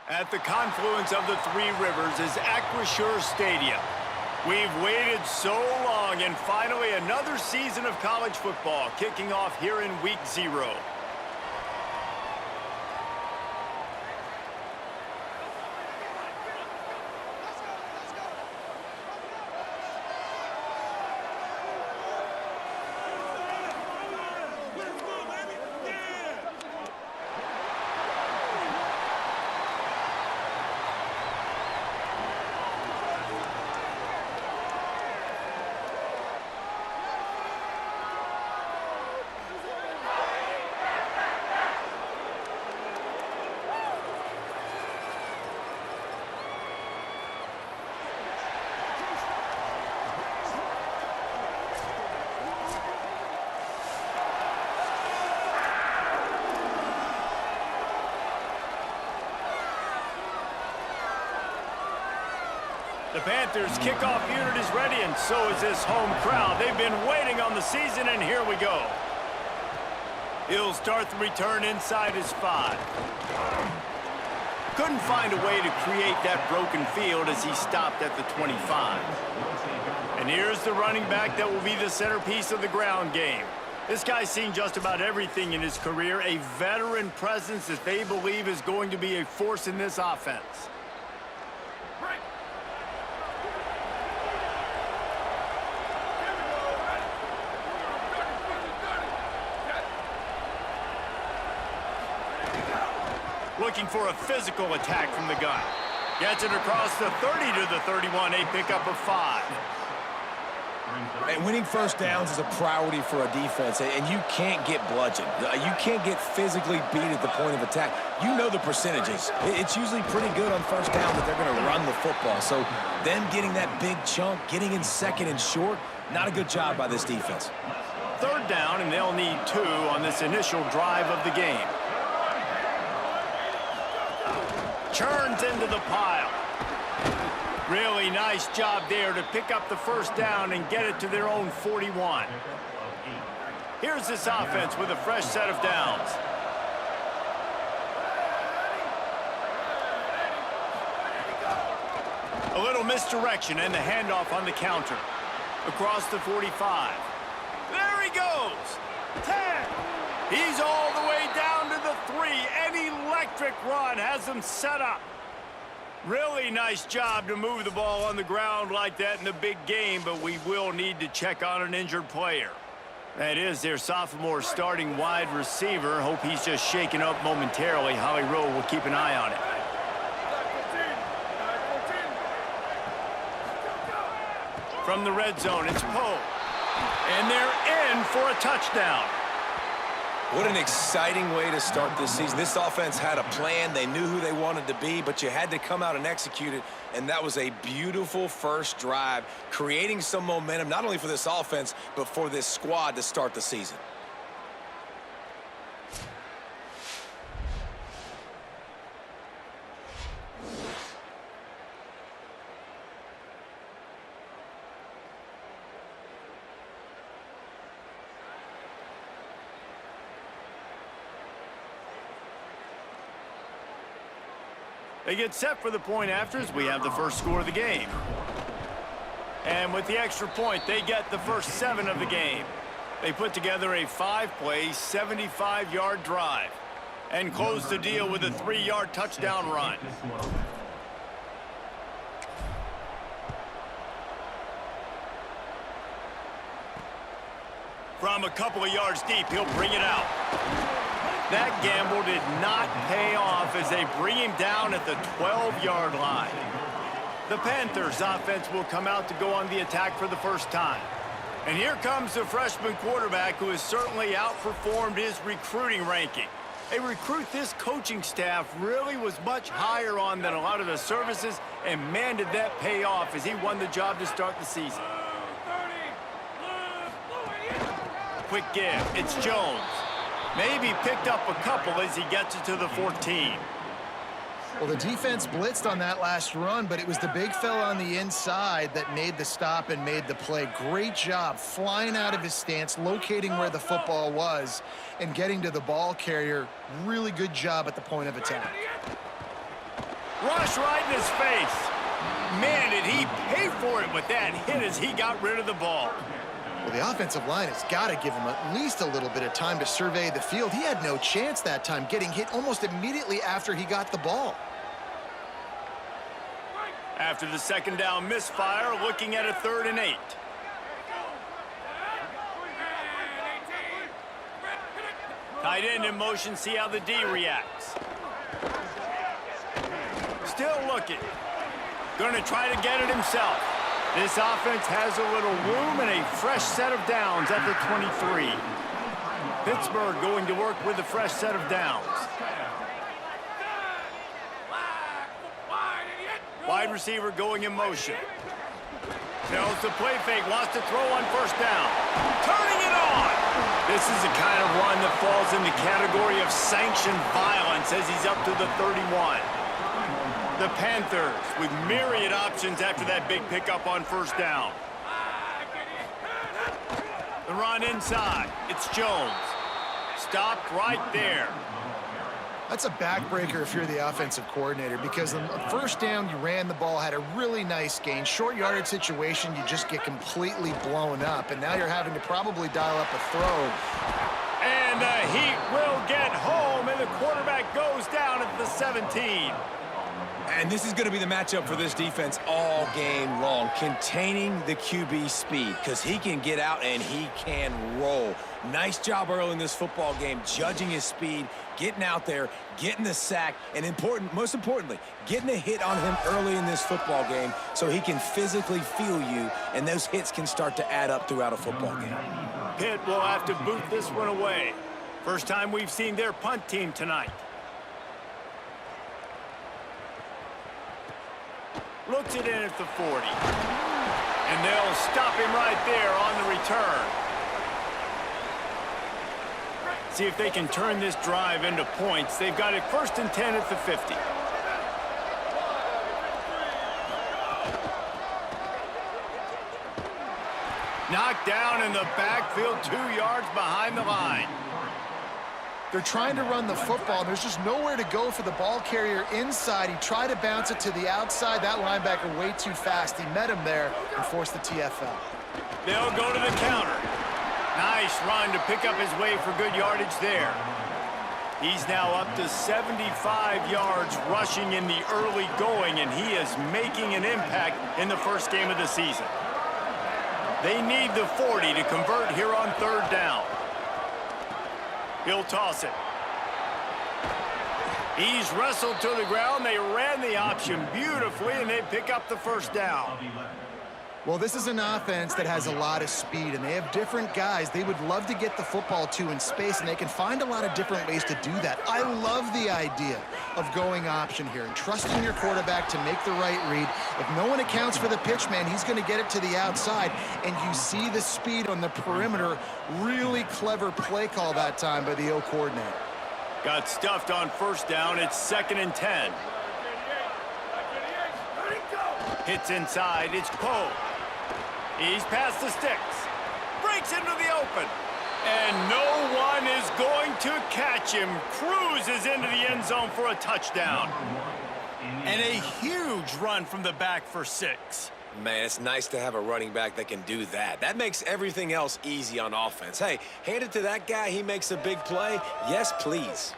At the confluence of the Three Rivers is Acrisure Stadium. We've waited so long, and finally another season of college football kicking off here in Week 0. The Panthers' kickoff unit is ready, and so is this home crowd. They've been waiting on the season, and here we go. He'll start the return inside his 5. Couldn't find a way to create that broken field as he stopped at the 25. And here's the running back that will be the centerpiece of the ground game. This guy's seen just about everything in his career, a veteran presence that they believe is going to be a force in this offense. Looking for a physical attack from the gun. Gets it across the 30 to the 31, a pickup of 5. And winning first downs is a priority for a defense, and you can't get bludgeoned. You can't get physically beat at the point of attack. You know the percentages. It's usually pretty good on first down that they're going to run the football. So them getting that big chunk, getting in second and short, not a good job by this defense. Third down, and they'll need 2 on this initial drive of the game. Churns into the pile. Really nice job there to pick up the first down and get it to their own 41. Here's this offense with a fresh set of downs. A little misdirection and the handoff on the counter. Across the 45. There he goes. 10. He's all the way down to the 3. An electric run has them set up. Really nice job to move the ball on the ground like that in the big game, but we will need to check on an injured player. That is their sophomore starting wide receiver. Hope he's just shaken up momentarily. Holly Rowe will keep an eye on it. From the red zone, it's Poe. And they're in for a touchdown. What an exciting way to start this season. This offense had a plan. They knew who they wanted to be, but you had to come out and execute it, and that was a beautiful first drive, creating some momentum, not only for this offense, but for this squad to start the season. They get set for the point after as we have the first score of the game. And with the extra point, they get the first 7 of the game. They put together a 5-play, 75-yard drive and close the deal with a 3-yard touchdown run. From a couple of yards deep, he'll bring it out. That gamble did not pay off as they bring him down at the 12-yard line. The Panthers offense will come out to go on the attack for the first time. And here comes the freshman quarterback who has certainly outperformed his recruiting ranking. A recruit this coaching staff really was much higher on than a lot of the services, and man, did that pay off as he won the job to start the season. Quick give, it's Jones. Maybe picked up a couple as he gets it to the 14. Well, the defense blitzed on that last run, but it was the big fella on the inside that made the stop and made the play. Great job flying out of his stance, locating where the football was, and getting to the ball carrier. Really good job at the point of attack. rush right in his face. Man, did he pay for it with that hit as he got rid of the ball. Well, the offensive line has got to give him at least a little bit of time to survey the field. He had no chance that time, getting hit almost immediately after he got the ball. After the second down misfire, looking at a 3rd and 8. Tight end in motion, see how the D reacts. Still looking. Going to try to get it himself. This offense has a little room and a fresh set of downs at the 23. Pittsburgh going to work with a fresh set of downs. Wide receiver going in motion. Tells the play fake, wants to throw on 1st down. Turning it on! This is the kind of run that falls in the category of sanctioned violence as he's up to the 31. The Panthers with myriad options after that big pickup on 1st down. The run inside. It's Jones. Stopped right there. That's a backbreaker if you're the offensive coordinator, because on the 1st down, you ran the ball, had a really nice gain. Short yardage situation, you just get completely blown up, and now you're having to probably dial up a throw. And the Heat will get home, and the quarterback goes down at the 17. And this is going to be the matchup for this defense all game long, containing the QB speed, because he can get out and he can roll. Nice job early in this football game, judging his speed, getting out there, getting the sack, and most importantly, getting a hit on him early in this football game so he can physically feel you, and those hits can start to add up throughout a football game. Pitt will have to boot this one away. First time we've seen their punt team tonight. Looks it in at the 40. And they'll stop him right there on the return. See if they can turn this drive into points. They've got it 1st and 10 at the 50. Knocked down in the backfield, 2 yards behind the line. They're trying to run the football, and there's just nowhere to go for the ball carrier inside. He tried to bounce it to the outside. That linebacker way too fast. He met him there and forced the TFL. They'll go to the counter. Nice run to pick up his way for good yardage there. He's now up to 75 yards rushing in the early going, and he is making an impact in the first game of the season. They need the 40 to convert here on 3rd down. He'll toss it. He's wrestled to the ground. They ran the option beautifully, and they pick up the 1st down. Well, this is an offense that has a lot of speed, and they have different guys they would love to get the football to in space, and they can find a lot of different ways to do that. I love the idea of going option here and trusting your quarterback to make the right read. If no one accounts for the pitch man, he's going to get it to the outside, and you see the speed on the perimeter. Really clever play call that time by the O coordinator. Got stuffed on 1st down. It's 2nd and 10. Hits inside. It's Poe. He's past the sticks. Breaks into the open. And no one is going to catch him. Cruises into the end zone for a touchdown. And a huge run from the back for 6. Man, it's nice to have a running back that can do that. That makes everything else easy on offense. Hey, hand it to that guy. He makes a big play. Yes, please.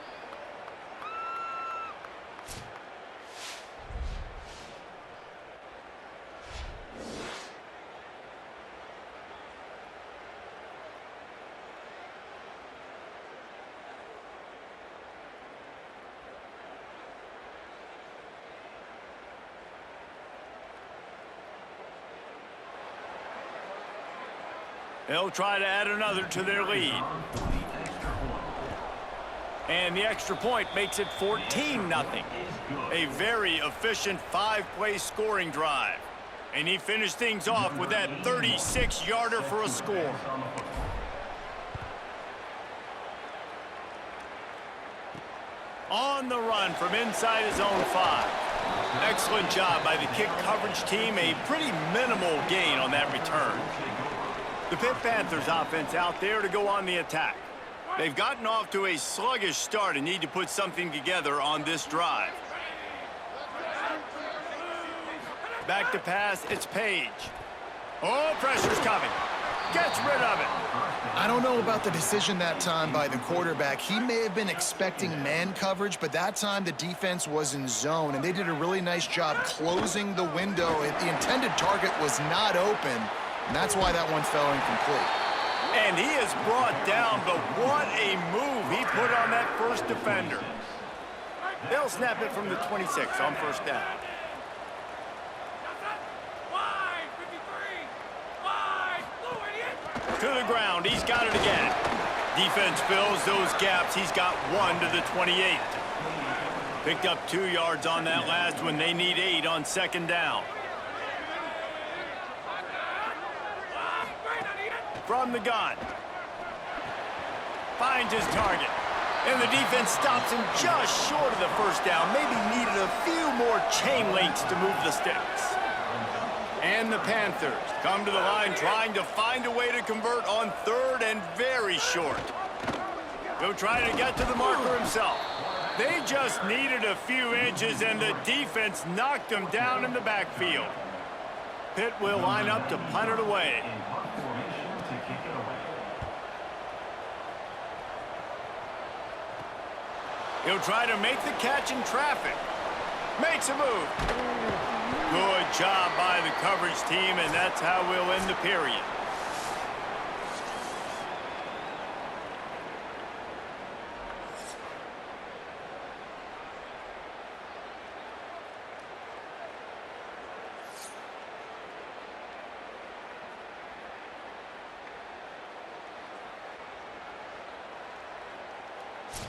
They'll try to add another to their lead. And the extra point makes it 14-0. A very efficient 5-play scoring drive. And he finished things off with that 36-yarder for a score. On the run from inside his own 5. Excellent job by the kick coverage team. A pretty minimal gain on that return. The Pitt Panthers offense out there to go on the attack. They've gotten off to a sluggish start and need to put something together on this drive. Back to pass, it's Page. Oh, pressure's coming. Gets rid of it. I don't know about the decision that time by the quarterback. He may have been expecting man coverage, but that time the defense was in zone, and they did a really nice job closing the window. The intended target was not open, and that's why that one fell incomplete. And he is brought down, but what a move he put on that first defender. They'll snap it from the 26 on first down. To the ground, he's got it again. Defense fills those gaps. He's got 1 to the 28. Picked up 2 yards on that last one. They need 8 on second down. From the gun. Finds his target. And the defense stops him just short of the first down. Maybe needed a few more chain links to move the sticks. And the Panthers come to the line trying to find a way to convert on third and very short. He'll try to get to the marker himself. They just needed a few inches, and the defense knocked him down in the backfield. Pitt will line up to punt it away. He'll try to make the catch in traffic. Makes a move. Good job by the coverage team, and that's how we'll end the period.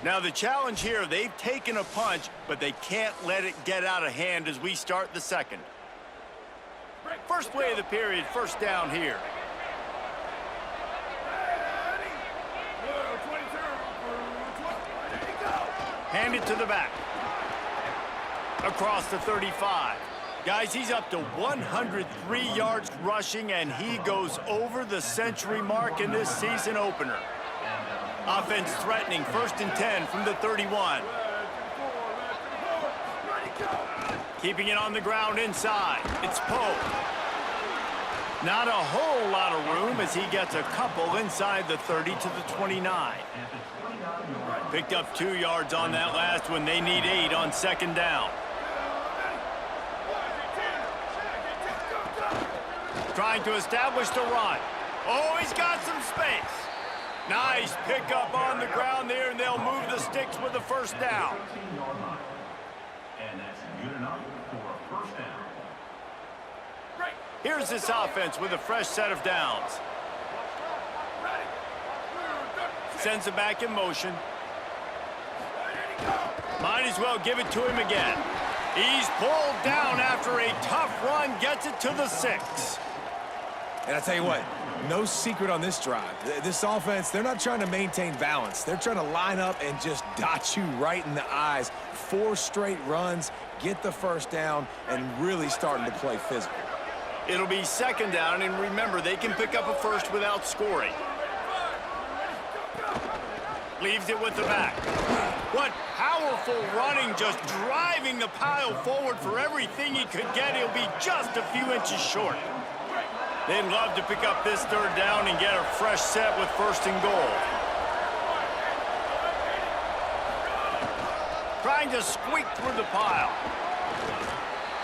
Now the challenge here, they've taken a punch, but they can't let it get out of hand as we start the second. First play of the period, first down here. Hand it to the back. Across the 35. Guys, he's up to 103 yards rushing, and he goes over the century mark in this season opener. Offense threatening, 1st and 10 from the 31. Keeping it on the ground inside. It's Poe. Not a whole lot of room as he gets a couple inside the 30 to the 29. Picked up 2 yards on that last one. They need 8 on second down. Trying to establish the run. Oh, he's got some space. Nice pickup on the ground there, and they'll move the sticks with the first down. And that's good enough for a first down. Here's this offense with a fresh set of downs. Sends it back in motion. Might as well give it to him again. He's pulled down after a tough run, gets it to the 6. And I tell you what, no secret on this drive. This offense, they're not trying to maintain balance. They're trying to line up and just dot you right in the eyes. 4 straight runs, get the first down, and really starting to play physical. It'll be second down, and remember, they can pick up a first without scoring. Leaves it with the back. What powerful running, just driving the pile forward for everything he could get. He'll be just a few inches short. They'd love to pick up this third down and get a fresh set with 1st and goal. Trying to squeak through the pile.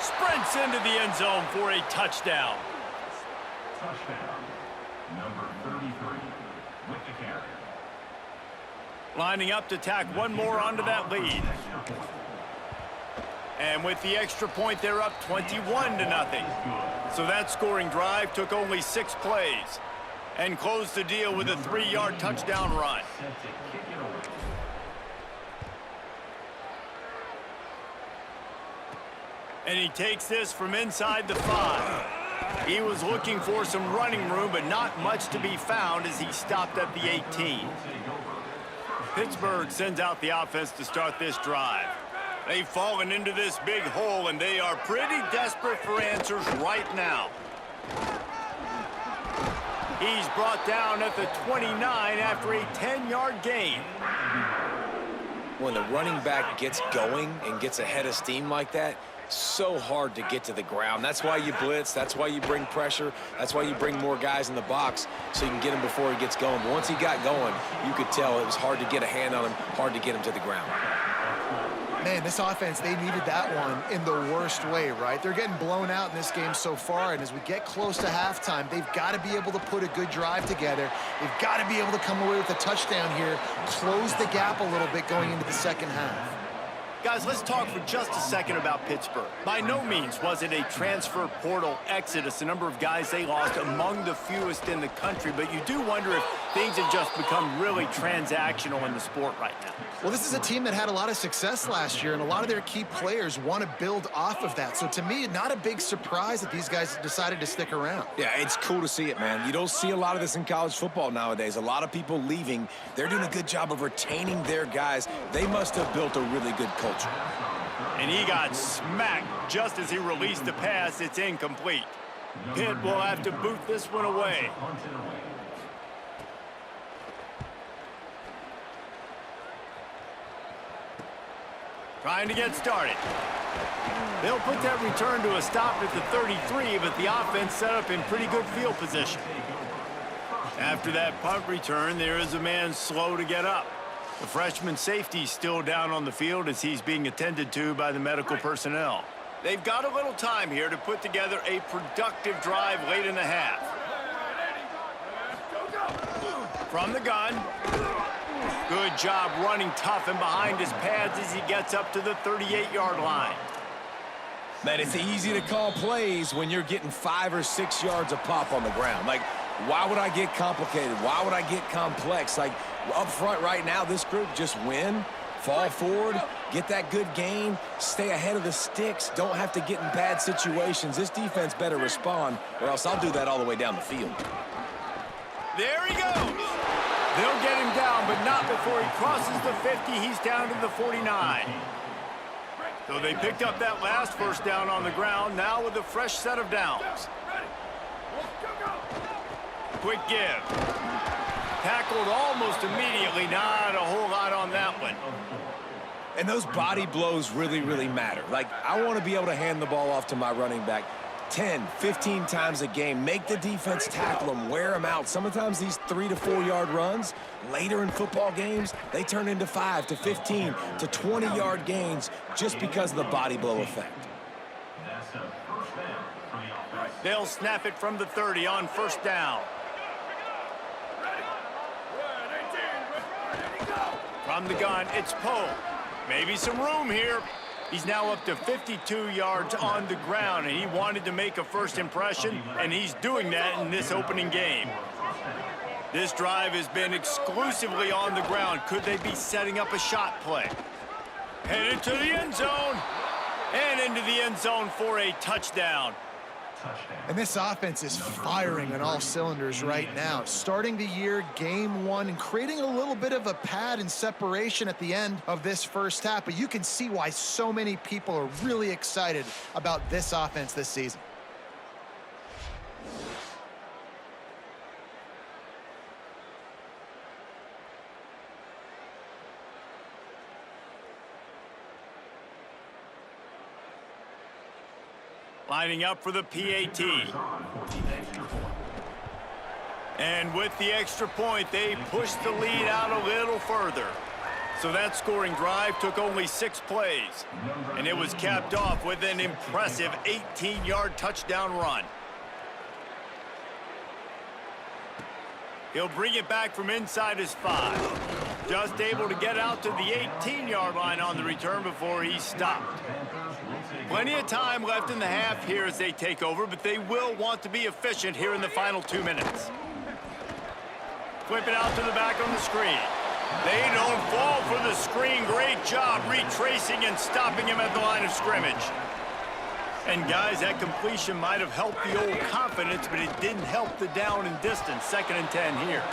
Sprints into the end zone for a touchdown. Touchdown. Number 33 with the carry. Lining up to tack one more onto that lead. And with the extra point, they're up 21-0. So that scoring drive took only 6 plays and closed the deal with a 3-yard touchdown run. And he takes this from inside the 5. He was looking for some running room, but not much to be found as he stopped at the 18. Pittsburgh sends out the offense to start this drive. They've fallen into this big hole, and they are pretty desperate for answers right now. He's brought down at the 29 after a 10-yard gain. When the running back gets going and gets ahead of steam like that, So hard to get to the ground. That's why you blitz. That's why you bring pressure. That's why you bring more guys in the box so you can get him before he gets going. But once he got going, you could tell it was hard to get a hand on him, hard to get him to the ground. Man, this offense, they needed that one in the worst way, right? They're getting blown out in this game so far, and as we get close to halftime, they've got to be able to put a good drive together. They've got to be able to come away with a touchdown here, close the gap a little bit going into the second half. Guys, let's talk for just a second about Pittsburgh. By no means was it a transfer portal exodus. The number of guys they lost among the fewest in the country, but you do wonder if things have just become really transactional in the sport right now. Well, this is a team that had a lot of success last year, and a lot of their key players want to build off of that. So to me, not a big surprise that these guys decided to stick around. Yeah, it's cool to see it, man. You don't see a lot of this in college football nowadays. A lot of people leaving. They're doing a good job of retaining their guys. They must have built a really good culture. And he got smacked just as he released the pass. It's incomplete. Pitt will have to boot this one away. Trying to get started. They'll put that return to a stop at the 33, but the offense set up in pretty good field position. After that punt return, there is a man slow to get up. The freshman safety is still down on the field as he's being attended to by the medical personnel. They've got a little time here to put together a productive drive late in the half. From the gun. Good job running tough and behind his pads as he gets up to the 38-yard line. Man, it's easy to call plays when you're getting 5 or 6 yards a pop on the ground. Like, why would I get complicated? Why would I get complex? Like, up front right now, this group just win, fall forward, get that good gain, stay ahead of the sticks, don't have to get in bad situations. This defense better respond, or else I'll do that all the way down the field. There he goes. They'll get him down, but not before he crosses the 50. He's down to the 49. So they picked up that last first down on the ground, now with a fresh set of downs. Quick give. Tackled almost immediately. Not a whole lot on that one. And those body blows really, really matter. Like, I want to be able to hand the ball off to my running back 10, 15 times a game. Make the defense tackle them, wear them out. Sometimes these 3 to 4 yard runs, later in football games, they turn into 5 to 15 to 20 yard gains just because of the body blow effect. They'll snap it from the 30 on first down. From the gun, it's Poe. Maybe some room here. He's now up to 52 yards on the ground, and he wanted to make a first impression, and he's doing that in this opening game. This drive has been exclusively on the ground. Could they be setting up a shot play? Headed to the end zone, and into the end zone for a touchdown. And this offense is firing on all cylinders right now. Starting the year, game one, and creating a little bit of a pad and separation at the end of this first half. But you can see why so many people are really excited about this offense this season. Lining up for the PAT. And with the extra point, they pushed the lead out a little further. So that scoring drive took only 6 plays. And it was capped off with an impressive 18-yard touchdown run. He'll bring it back from inside his 5. Just able to get out to the 18-yard line on the return before he stopped. Plenty of time left in the half here as they take over, but they will want to be efficient here in the final 2 minutes. Flip it out to the back on the screen. They don't fall for the screen. Great job retracing and stopping him at the line of scrimmage. And guys, that completion might have helped the old confidence, but it didn't help the down and distance. 2nd and 10 here.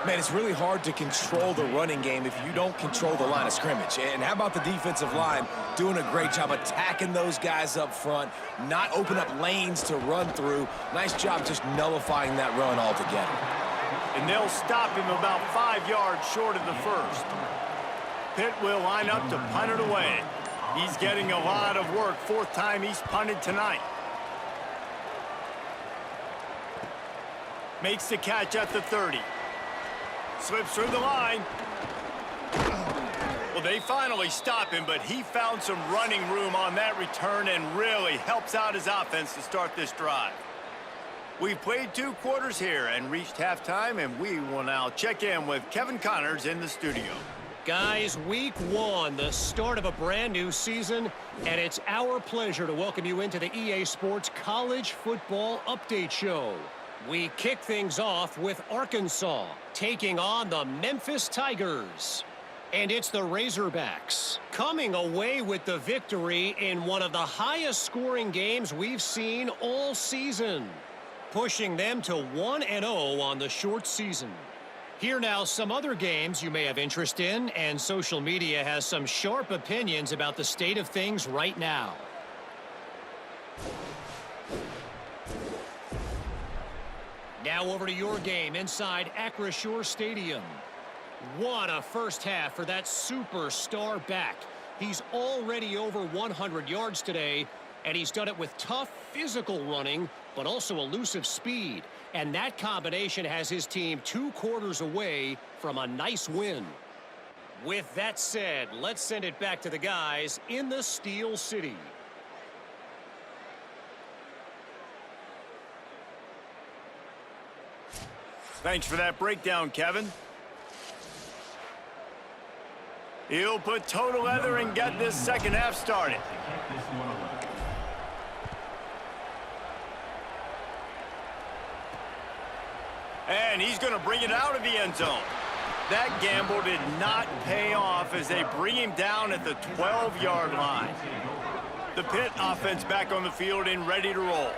Man, it's really hard to control the running game if you don't control the line of scrimmage. And how about the defensive line doing a great job attacking those guys up front, not open up lanes to run through. Nice job just nullifying that run altogether. And they'll stop him about 5 yards short of the first. Pitt will line up to punt it away. He's getting a lot of work. Fourth time he's punted tonight. Makes the catch at the 30. Slips through the line. Well, they finally stop him, but he found some running room on that return and really helps out his offense to start this drive. We've played 2 quarters here and reached halftime, and we will now check in with Kevin Connors in the studio. Guys, week 1, the start of a brand new season, and it's our pleasure to welcome you into the EA Sports College Football Update Show. We kick things off with Arkansas taking on the Memphis Tigers. And it's the Razorbacks coming away with the victory in one of the highest scoring games we've seen all season, pushing them to 1-0 on the short season. Here now some other games you may have interest in, and social media has some sharp opinions about the state of things right now. Now over to your game inside Acrisure Stadium. What a first half for that superstar back. He's already over 100 yards today, and he's done it with tough physical running, but also elusive speed. And that combination has his team 2 quarters away from a nice win. With that said, let's send it back to the guys in the Steel City. Thanks for that breakdown, Kevin. He'll put total leather and get this second half started. And he's going to bring it out of the end zone. That gamble did not pay off as they bring him down at the 12-yard line. The Pitt offense back on the field and ready to roll.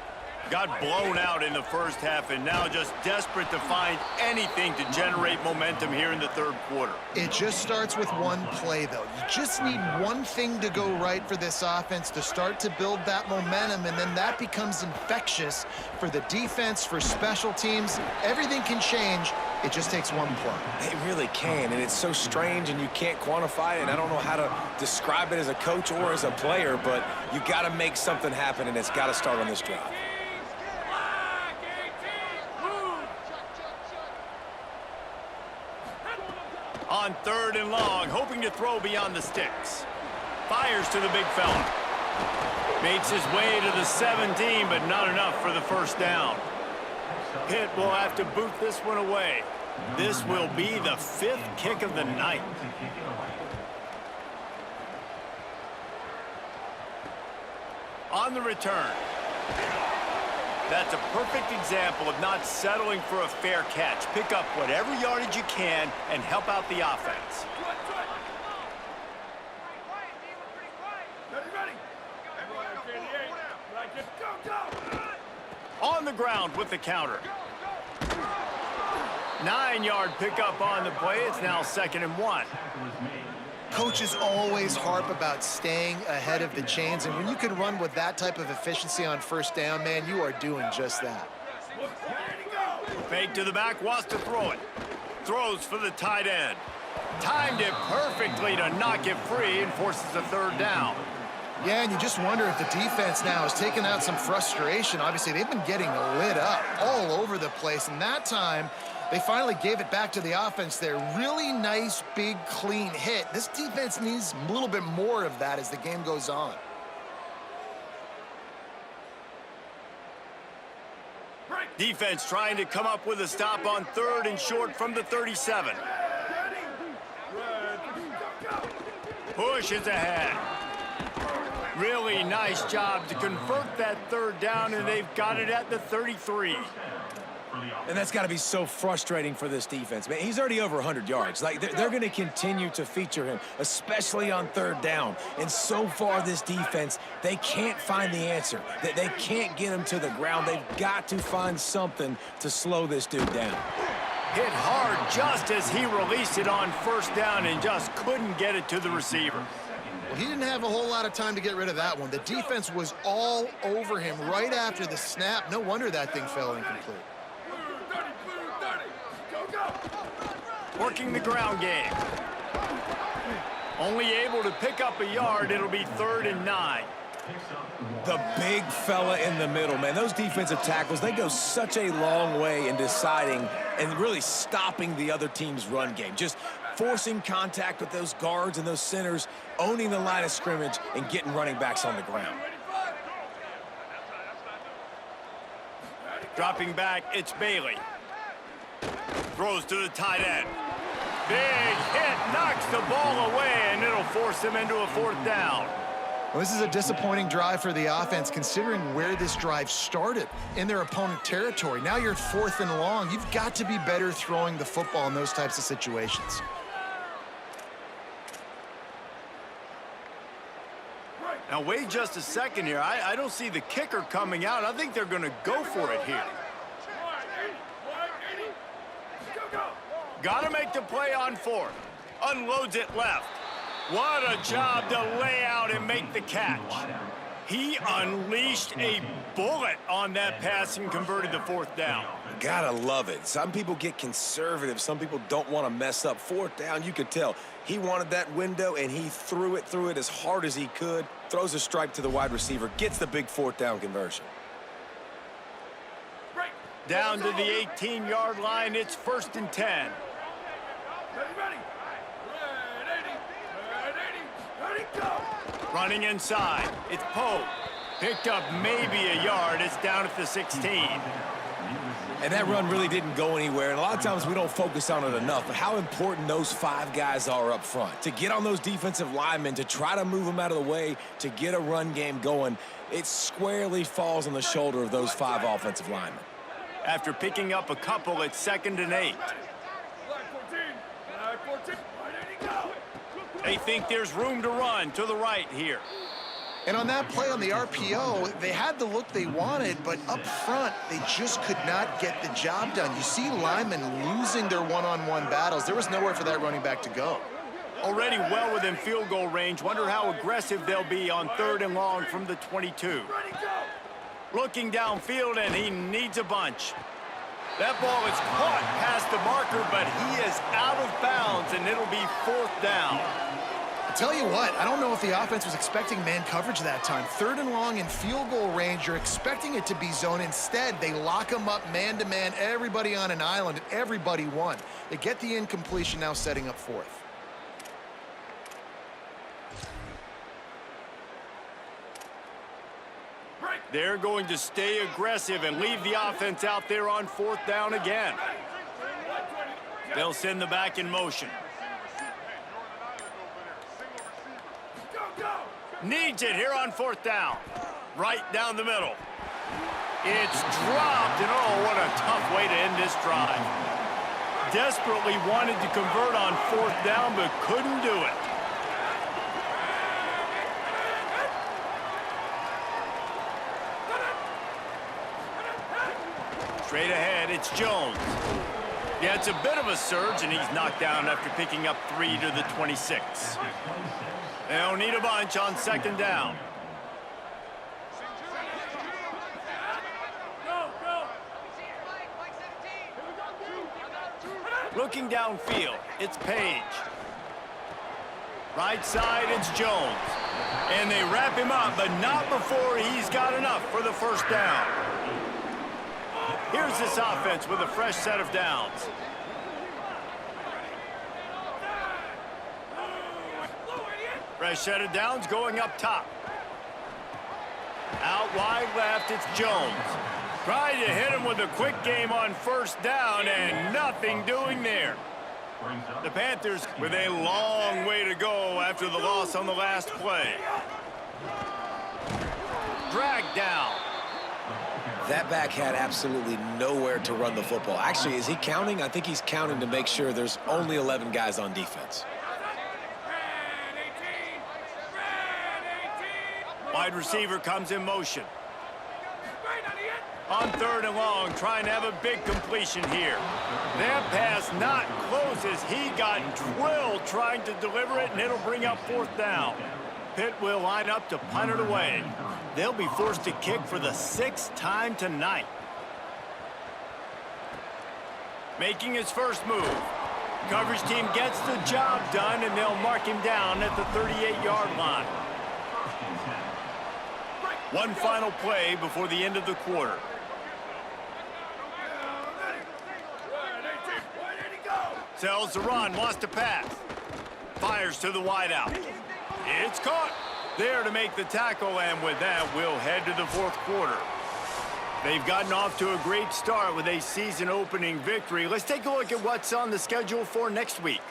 Got blown out in the first half and now just desperate to find anything to generate momentum here in the third quarter. It just starts with one play, though. You just need one thing to go right for this offense to start to build that momentum, and then that becomes infectious for the defense, for special teams. Everything can change. It just takes one play. It really can, and it's so strange, and you can't quantify it, and I don't know how to describe it as a coach or as a player, but you got to make something happen, and it's got to start on this drive. On 3rd and long, hoping to throw beyond the sticks. Fires to the big fella. Makes his way to the 17, but not enough for the first down. Pitt will have to boot this one away. This will be the 5th kick of the night. On the return. That's a perfect example of not settling for a fair catch. Pick up whatever yardage you can and help out the offense. On the ground with the counter. 9-yard pickup on the play. It's now 2nd and 1. Coaches always harp about staying ahead of the chains, and when you can run with that type of efficiency on first down, man, you are doing just that. Fake to the back, wants to throw it. Throws for the tight end. Timed it perfectly to knock it free and forces a 3rd down. Yeah, and you just wonder if the defense now is taking out some frustration. Obviously, they've been getting lit up all over the place, and that time they finally gave it back to the offense there. Really nice, big, clean hit. This defense needs a little bit more of that as the game goes on. Defense trying to come up with a stop on 3rd and short from the 37. Pushes ahead. Really nice job to convert that 3rd down, and they've got it at the 33. And that's got to be so frustrating for this defense. Man, he's already over 100 yards. Like, they're going to continue to feature him, especially on 3rd down. And so far, this defense, they can't find the answer. They can't get him to the ground. They've got to find something to slow this dude down. Hit hard just as he released it on 1st down and just couldn't get it to the receiver. Well, he didn't have a whole lot of time to get rid of that one. The defense was all over him right after the snap. No wonder that thing fell incomplete. Working the ground game. Only able to pick up a yard. It'll be 3rd and 9. The big fella in the middle, man. Those defensive tackles, they go such a long way in deciding and really stopping the other team's run game. Just forcing contact with those guards and those centers, owning the line of scrimmage, and getting running backs on the ground. Dropping back, it's Bailey. Throws to the tight end. Big hit, knocks the ball away, and it'll force him into a 4th down. Well, this is a disappointing drive for the offense, considering where this drive started, in their opponent territory. Now you're at 4th and long. You've got to be better throwing the football in those types of situations. Now, wait just a second here. I don't see the kicker coming out. I think they're going to go for it here. Got to make the play on 4th. Unloads it left. What a job to lay out and make the catch. He unleashed a bullet on that pass and converted the 4th down. Gotta love it. Some people get conservative. Some people don't want to mess up. 4th down, you could tell. He wanted that window, and he threw it as hard as he could. Throws a stripe to the wide receiver. Gets the big 4th down conversion. Down to the 18-yard line. It's 1st and 10. Running inside. It's Poe. Picked up maybe a yard. It's down at the 16. And that run really didn't go anywhere. And a lot of times we don't focus on it enough. But how important those 5 guys are up front. To get on those defensive linemen, to try to move them out of the way, to get a run game going, it squarely falls on the shoulder of those 5 offensive linemen. After picking up a couple, it's 2nd and 8. They think there's room to run to the right here. And on that play on the RPO, they had the look they wanted, but up front, they just could not get the job done. You see linemen losing their one-on-one battles. There was nowhere for that running back to go. Already well within field goal range. Wonder how aggressive they'll be on 3rd and long from the 22. Looking downfield, and he needs a bunch. That ball is caught past the marker, but he is out of bounds, and it'll be 4th down. Tell you what, I don't know if the offense was expecting man coverage that time. 3rd and long in field goal range, you're expecting it to be zone. Instead, they lock them up man-to-man, everybody on an island, and everybody won. They get the incompletion, now setting up 4th. They're going to stay aggressive and leave the offense out there on 4th down again. They'll send the back in motion. Needs it here on 4th down. Right down the middle. It's dropped, and oh, what a tough way to end this drive. Desperately wanted to convert on 4th down, but couldn't do it. Straight ahead, it's Jones. Yeah, it's a bit of a surge, and he's knocked down after picking up 3 to the 26. They'll need a bunch on 2nd down. Looking downfield, it's Page. Right side, it's Jones. And they wrap him up, but not before he's got enough for the 1st down. Here's this offense with a fresh set of downs. Fresh set of downs going up top. Out wide left, it's Jones. Trying to hit him with a quick game on 1st down, and nothing doing there. The Panthers with a long way to go after the loss on the last play. Dragged down. That back had absolutely nowhere to run the football. Actually, is he counting? I think he's counting to make sure there's only 11 guys on defense. Wide receiver comes in motion. On 3rd and long, trying to have a big completion here. That pass not close as he got drilled trying to deliver it, and it'll bring up 4th down. Pitt will line up to punt it away. They'll be forced to kick for the 6th time tonight. Making his first move. Coverage team gets the job done, and they'll mark him down at the 38-yard line. One final play before the end of the quarter. Sells the run, wants to pass. Fires to the wideout. It's caught. There to make the tackle, and with that, we'll head to the fourth quarter. They've gotten off to a great start with a season-opening victory. Let's take a look at what's on the schedule for next week.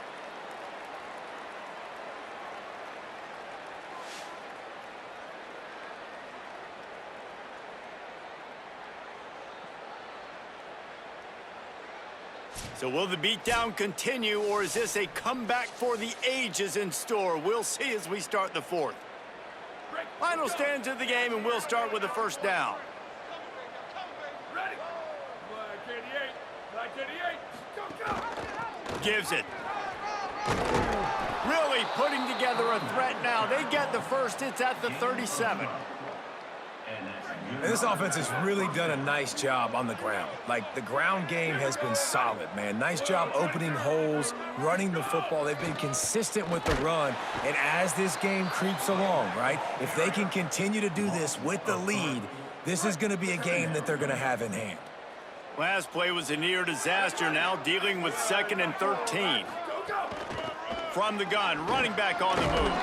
So will the beatdown continue, or is this a comeback for the ages in store? We'll see as we start the fourth. Final stands of the game, and we'll start with the first down. Gives it. Really putting together a threat now. They get the first. It's at the 37. And this offense has really done a nice job on the ground. Like, the ground game has been solid, man. Nice job opening holes, running the football. They've been consistent with the run. And as this game creeps along, right, if they can continue to do this with the lead, this is going to be a game that they're going to have in hand. Last play was a near disaster, now dealing with 2nd and 13. From the gun, running back on the move.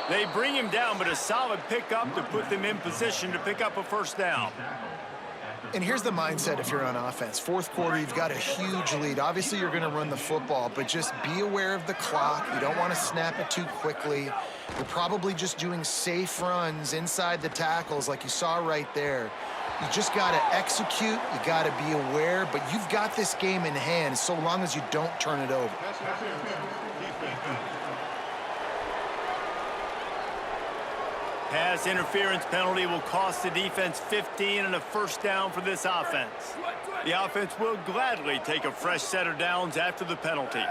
They bring him down, but a solid pickup to put them in position to pick up a first down. And here's the mindset if you're on offense. Fourth quarter, you've got a huge lead. Obviously, you're going to run the football, but just be aware of the clock. You don't want to snap it too quickly. You're probably just doing safe runs inside the tackles like you saw right there. You just got to execute. You got to be aware, but you've got this game in hand so long as you don't turn it over. Pass interference penalty will cost the defense 15 and a first down for this offense. The offense will gladly take a fresh set of downs after the penalty.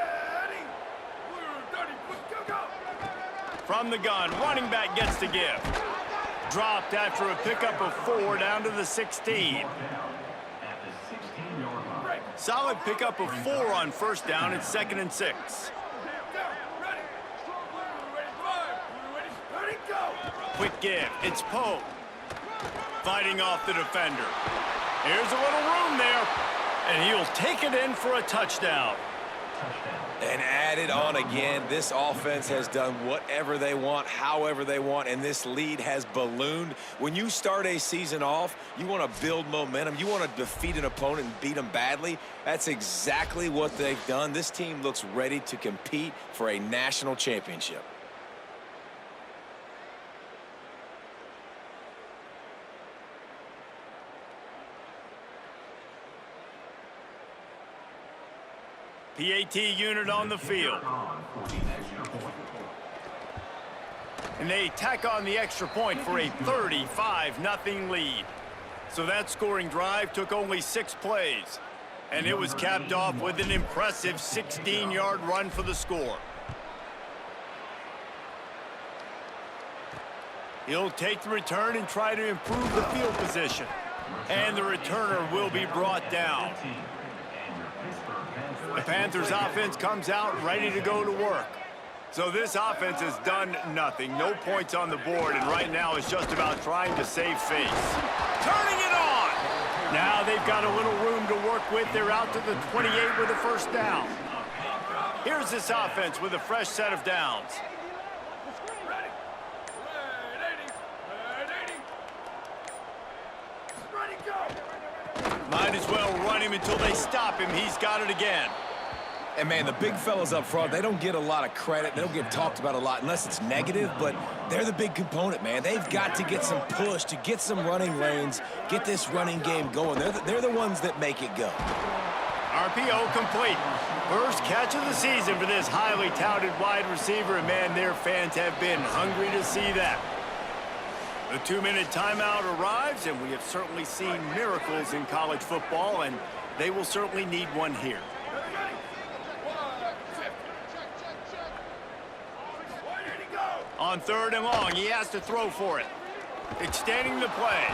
From the gun, running back gets the give. Dropped after a pickup of 4 down to the 16. Solid pickup of 4 on first down. It's 2nd and 6. Quick give. It's Poe. Fighting off the defender. Here's a little room there. And he'll take it in for a touchdown. And add it on again. This offense has done whatever they want, however they want, and this lead has ballooned. When you start a season off, you want to build momentum. You want to defeat an opponent and beat them badly. That's exactly what they've done. This team looks ready to compete for a national championship. PAT unit on the field. And they tack on the extra point for a 35-0 lead. So that scoring drive took only 6 plays. And it was capped off with an impressive 16-yard run for the score. He'll take the return and try to improve the field position. And the returner will be brought down. The Panthers offense comes out ready to go to work. So this offense has done nothing. No points on the board, and right now it's just about trying to save face. Turning it on! Now they've got a little room to work with. They're out to the 28 with a first down. Here's this offense with a fresh set of downs. Might as well run him until they stop him. He's got it again. And, man, the big fellas up front, they don't get a lot of credit. They don't get talked about a lot unless it's negative, but they're the big component, man. They've got to get some push, to get some running lanes, get this running game going. They're the ones that make it go. RPO complete. First catch of the season for this highly touted wide receiver, and, man, their fans have been hungry to see that. The 2-minute timeout arrives, and we have certainly seen miracles in college football, and they will certainly need one here. On 3rd and long, he has to throw for it. Extending the play.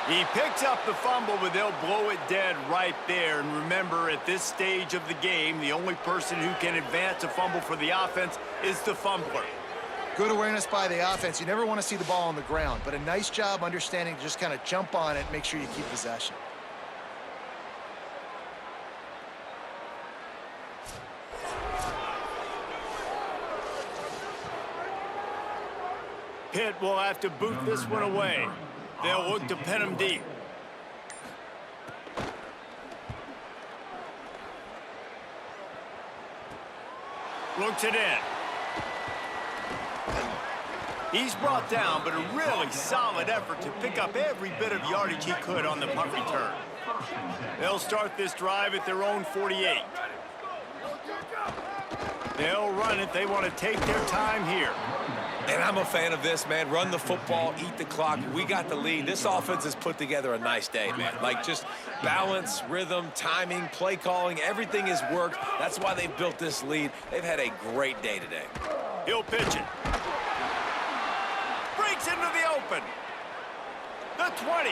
He picks up the fumble, but they'll blow it dead right there. And remember, at this stage of the game, the only person who can advance a fumble for the offense is the fumbler. Good awareness by the offense. You never want to see the ball on the ground, but a nice job understanding to just kind of jump on it and make sure you keep possession. Pitt will have to boot this one away. They'll look to pin him deep. Looks it in. He's brought down, but a really solid effort to pick up every bit of yardage he could on the punt return. They'll start this drive at their own 48. They'll run it. They want to take their time here. And I'm a fan of this, man. Run the football, eat the clock. We got the lead. This offense has put together a nice day, man. Like, just balance, rhythm, timing, play calling, everything has worked. That's why they've built this lead. They've had a great day today. He'll pitch it. Breaks into the open. The 20.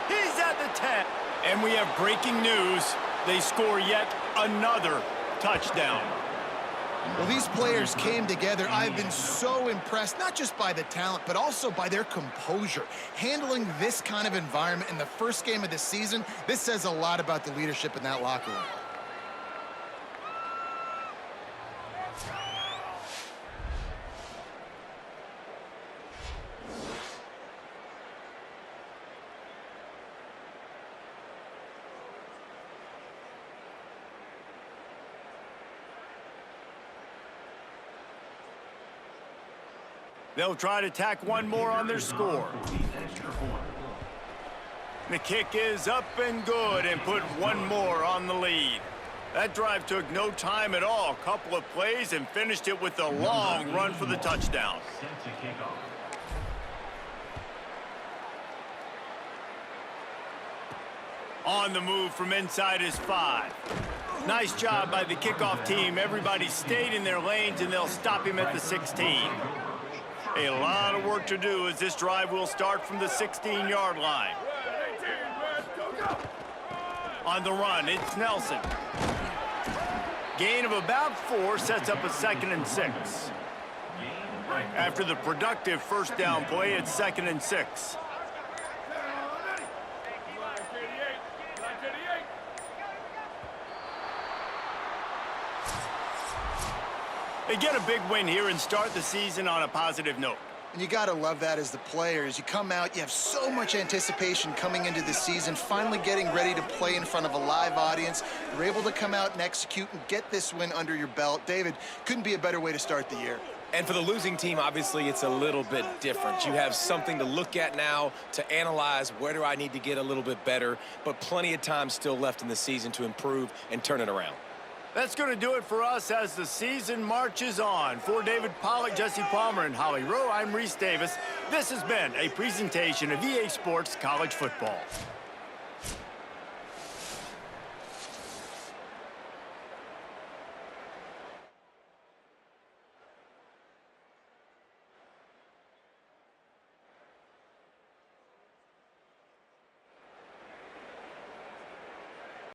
He's at the 10. And we have breaking news. They score yet another touchdown. Well, these players came together. I've been so impressed, not just by the talent, but also by their composure. Handling this kind of environment in the first game of the season, this says a lot about the leadership in that locker room. They'll try to tack one more on their score. The kick is up and good and put one more on the lead. That drive took no time at all. A couple of plays and finished it with a long run for the touchdown. On the move from inside his 5. Nice job by the kickoff team. Everybody stayed in their lanes, and they'll stop him at the 16. A lot of work to do as this drive will start from the 16-yard line. On the run, it's Nelson. Gain of about 4 sets up a 2nd and 6. After the productive first down play, it's 2nd and 6. They get a big win here and start the season on a positive note. And you got to love that as the players. You come out, you have so much anticipation coming into the season, finally getting ready to play in front of a live audience. You're able to come out and execute and get this win under your belt. David, couldn't be a better way to start the year. And for the losing team, obviously, it's a little bit different. You have something to look at now, to analyze where do I need to get a little bit better, but plenty of time still left in the season to improve and turn it around. That's going to do it for us as the season marches on. For David Pollack, Jesse Palmer, and Holly Rowe, I'm Reese Davis. This has been a presentation of EA Sports College Football.